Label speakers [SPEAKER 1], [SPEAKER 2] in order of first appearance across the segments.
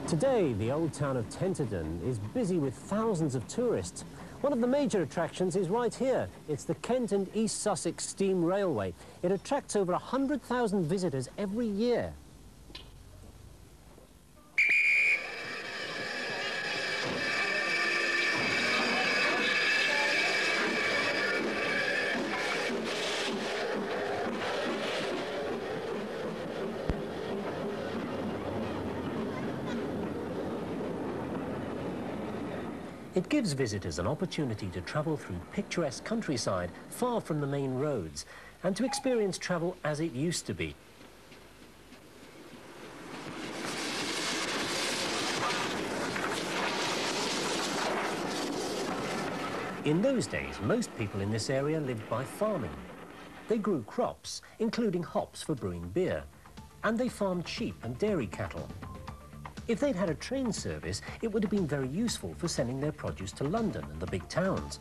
[SPEAKER 1] Today, the old town of Tenterden is busy with thousands of tourists. One of the major attractions is right here. It's the Kent and East Sussex Steam Railway. It attracts over 100,000 visitors every year. It gives visitors an opportunity to travel through picturesque countryside far from the main roads and to experience travel as it used to be. In those days, most people in this area lived by farming. They grew crops, including hops for brewing beer, and they farmed sheep and dairy cattle. If they'd had a train service, it would have been very useful for sending their produce to London and the big towns.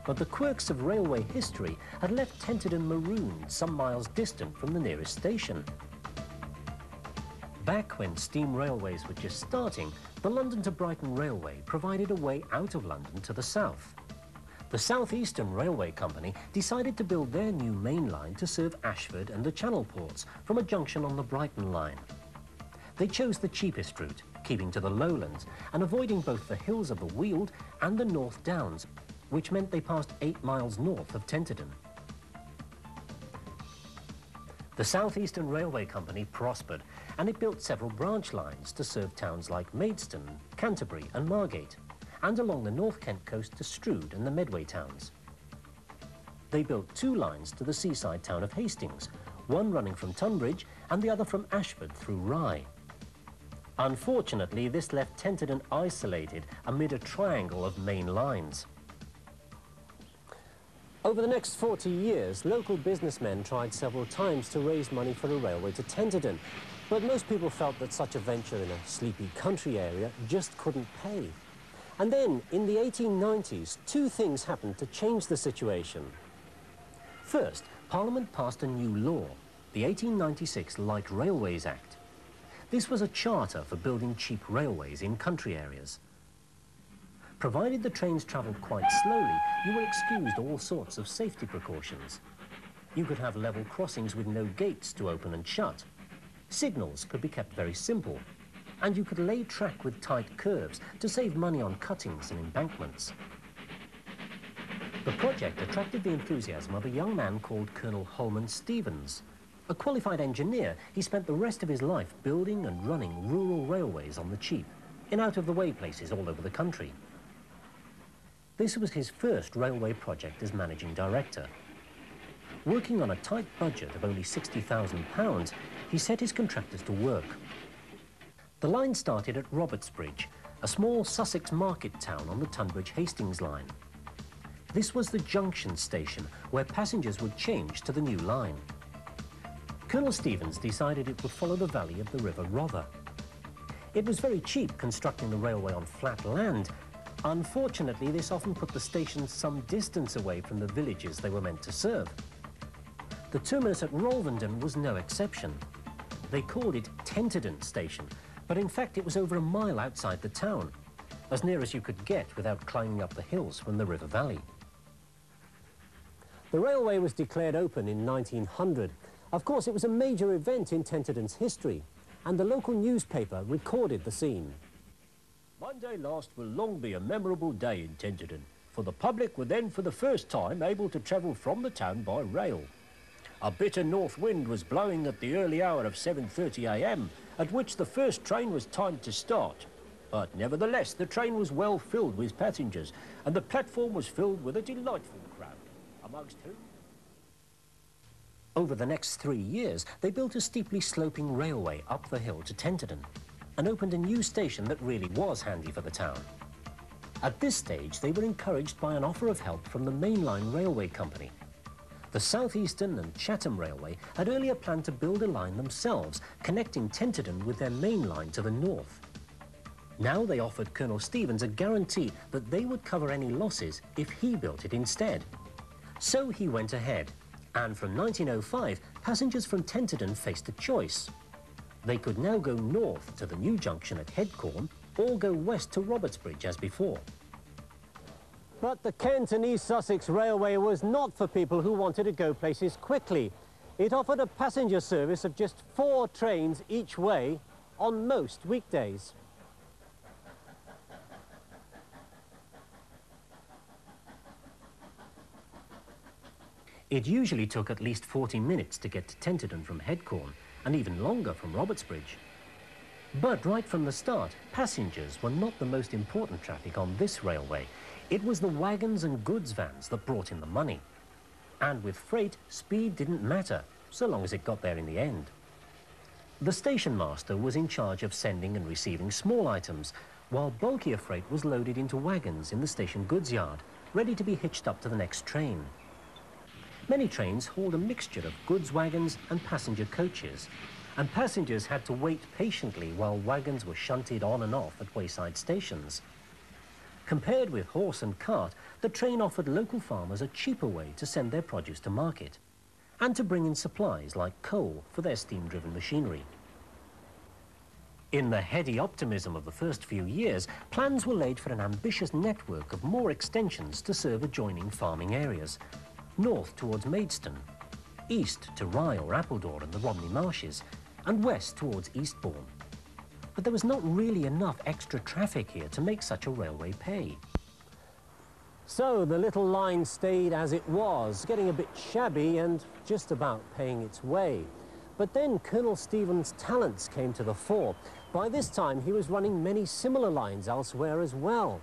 [SPEAKER 1] But the quirks of railway history had left Tenterden marooned some miles distant from the nearest station. Back when steam railways were just starting, the London to Brighton Railway provided a way out of London to the south. The South Eastern Railway Company decided to build their new main line to serve Ashford and the Channel ports from a junction on the Brighton line. They chose the cheapest route, keeping to the lowlands and avoiding both the hills of the Weald and the North Downs, which meant they passed 8 miles north of Tenterden. The South Eastern Railway Company prospered, and it built several branch lines to serve towns like Maidstone, Canterbury and Margate, and along the North Kent coast to Strood and the Medway towns. They built 2 lines to the seaside town of Hastings, one running from Tunbridge and the other from Ashford through Rye. Unfortunately, this left Tenterden isolated amid a triangle of main lines. Over the next 40 years, local businessmen tried several times to raise money for a railway to Tenterden, but most people felt that such a venture in a sleepy country area just couldn't pay. And then, in the 1890s, 2 things happened to change the situation. First, Parliament passed a new law, the 1896 Light Railways Act. This was a charter for building cheap railways in country areas. Provided the trains travelled quite slowly, you were excused all sorts of safety precautions. You could have level crossings with no gates to open and shut. Signals could be kept very simple, and you could lay track with tight curves to save money on cuttings and embankments. The project attracted the enthusiasm of a young man called Colonel Holman Stevens. A qualified engineer, he spent the rest of his life building and running rural railways on the cheap, in out-of-the-way places all over the country. This was his first railway project as managing director. Working on a tight budget of only £60,000, he set his contractors to work. The line started at Robertsbridge, a small Sussex market town on the Tunbridge-Hastings line. This was the junction station where passengers would change to the new line. Colonel Stevens decided it would follow the valley of the River Rother. It was very cheap constructing the railway on flat land. Unfortunately, this often put the station some distance away from the villages they were meant to serve. The terminus at Rolvenden was no exception. They called it Tenterden Station, but in fact it was over a mile outside the town, as near as you could get without climbing up the hills from the River Valley. The railway was declared open in 1900. Of course, it was a major event in Tenterden's history, and the local newspaper recorded the scene.
[SPEAKER 2] Monday last will long be a memorable day in Tenterden, for the public were then for the first time able to travel from the town by rail. A bitter north wind was blowing at the early hour of 7:30 a.m, at which the first train was timed to start. But nevertheless, the train was well filled with passengers, and the platform was filled with a delightful crowd, amongst whom...
[SPEAKER 1] Over the next 3 years, they built a steeply sloping railway up the hill to Tenterden and opened a new station that really was handy for the town. At this stage, they were encouraged by an offer of help from the Mainline Railway Company. The South Eastern and Chatham Railway had earlier planned to build a line themselves, connecting Tenterden with their main line to the north. Now they offered Colonel Stevens a guarantee that they would cover any losses if he built it instead. So he went ahead. And from 1905, passengers from Tenterden faced a choice.
[SPEAKER 2] They could now go north to the new junction at Headcorn or go west to Robertsbridge as before.
[SPEAKER 1] But the Kent and East Sussex Railway was not for people who wanted to go places quickly. It offered a passenger service of just 4 trains each way on most weekdays.
[SPEAKER 2] It usually took at least 40 minutes to get to Tenterden from Headcorn, and even longer from Robertsbridge. But right from the start, passengers were not the most important traffic on this railway. It was the wagons and goods vans that brought in the money. And with freight, speed didn't matter, so long as it got there in the end. The station master was in charge of sending and receiving small items, while bulkier freight was loaded into wagons in the station goods yard, ready to be hitched up to the next train. Many trains hauled a mixture of goods wagons and passenger coaches, and passengers had to wait patiently while wagons were shunted on and off at wayside stations. Compared with horse and cart, the train offered local farmers a cheaper way to send their produce to market, and to bring in supplies like coal for their steam-driven machinery. In the heady optimism of the first few years, plans were laid for an ambitious network of more extensions to serve adjoining farming areas, north towards Maidstone, east to Rye or Appledore and the Romney Marshes, and west towards Eastbourne. But there was not really enough extra traffic here to make such a railway pay.
[SPEAKER 1] So the little line stayed as it was, getting a bit shabby and just about paying its way. But then Colonel Stephen's talents came to the fore. By this time, he was running many similar lines elsewhere as well.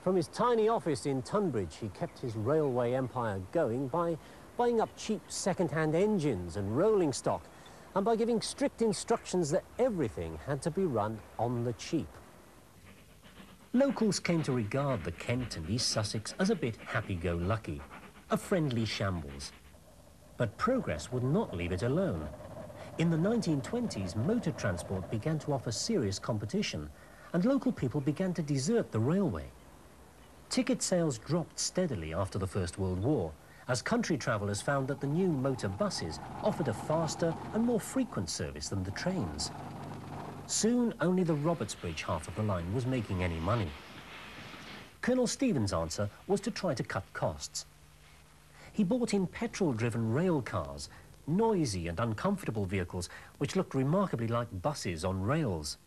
[SPEAKER 1] From his tiny office in Tunbridge, he kept his railway empire going by buying up cheap second-hand engines and rolling stock, and by giving strict instructions that everything had to be run on the cheap.
[SPEAKER 2] Locals came to regard the Kent and East Sussex as a bit happy-go-lucky, a friendly shambles. But progress would not leave it alone. In the 1920s, motor transport began to offer serious competition, and local people began to desert the railway. Ticket sales dropped steadily after the First World War, as country travellers found that the new motor buses offered a faster and more frequent service than the trains. Soon, only the Robertsbridge half of the line was making any money. Colonel Stephen's answer was to try to cut costs. He bought in petrol-driven rail cars, noisy and uncomfortable vehicles which looked remarkably like buses on rails.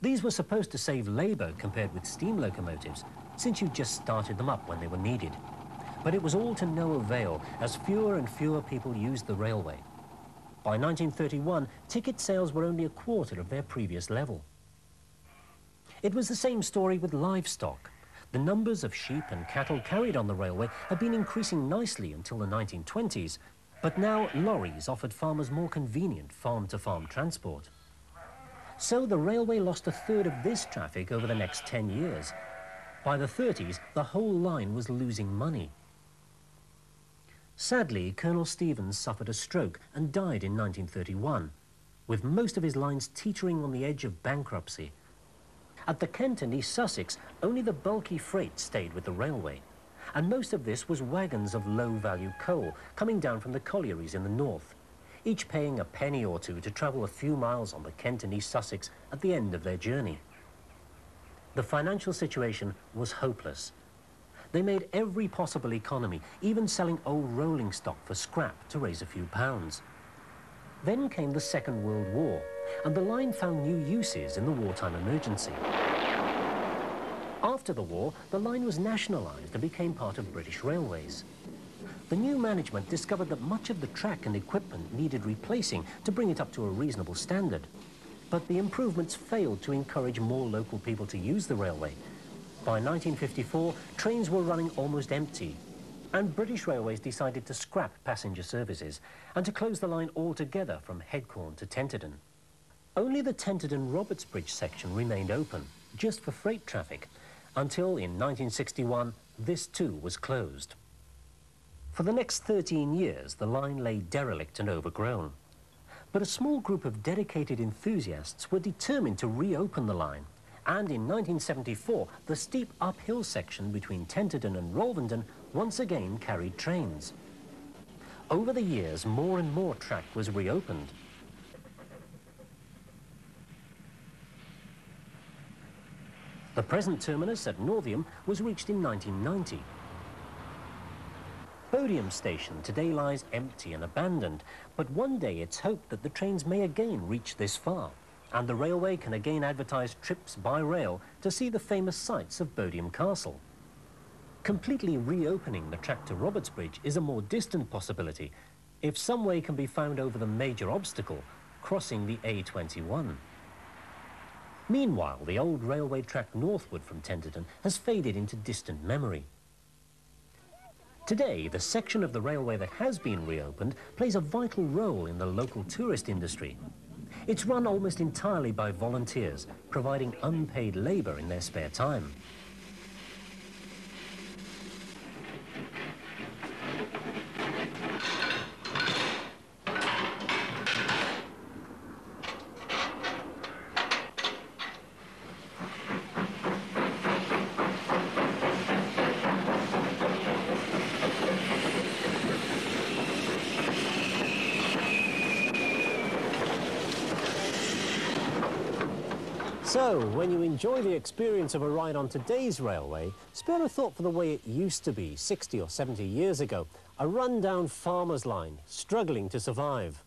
[SPEAKER 2] These were supposed to save labour compared with steam locomotives, since you just started them up when they were needed. But it was all to no avail, as fewer and fewer people used the railway. By 1931, ticket sales were only a quarter of their previous level. It was the same story with livestock. The numbers of sheep and cattle carried on the railway had been increasing nicely until the 1920s, but now lorries offered farmers more convenient farm-to-farm transport. So the railway lost a third of this traffic over the next 10 years. By the 30s, the whole line was losing money. Sadly, Colonel Stephen suffered a stroke and died in 1931, with most of his lines teetering on the edge of bankruptcy. At the Kent and East Sussex, only the bulky freight stayed with the railway, and most of this was wagons of low-value coal coming down from the collieries in the north, each paying a penny or two to travel a few miles on the Kent and East Sussex at the end of their journey. The financial situation was hopeless. They made every possible economy, even selling old rolling stock for scrap to raise a few pounds. Then came the Second World War, and the line found new uses in the wartime emergency. After the war, the line was nationalised and became part of British Railways. The new management discovered that much of the track and equipment needed replacing to bring it up to a reasonable standard. But the improvements failed to encourage more local people to use the railway. By 1954, trains were running almost empty, and British Railways decided to scrap passenger services and to close the line altogether from Headcorn to Tenterden. Only the Tenterden-Robertsbridge section remained open, just for freight traffic, until in 1961, this too was closed. For the next 13 years, the line lay derelict and overgrown. But a small group of dedicated enthusiasts were determined to reopen the line, and in 1974, the steep uphill section between Tenterden and Rolvenden once again carried trains. Over the years, more and more track was reopened.
[SPEAKER 1] The present terminus at Northiam was reached in 1990. Bodiam Station today lies empty and abandoned, but one day it's hoped that the trains may again reach this far, and the railway can again advertise trips by rail to see the famous sights of Bodiam Castle. Completely reopening the track to Robertsbridge is a more distant possibility, if some way can be found over the major obstacle, crossing the A21. Meanwhile, the old railway track northward from Tenterden has faded into distant memory. Today, the section of the railway that has been reopened plays a vital role in the local tourist industry. It's run almost entirely by volunteers, providing unpaid labour in their spare time. So, when you enjoy the experience of a ride on today's railway, spare a thought for the way it used to be 60 or 70 years ago. A run-down farmer's line, struggling to survive.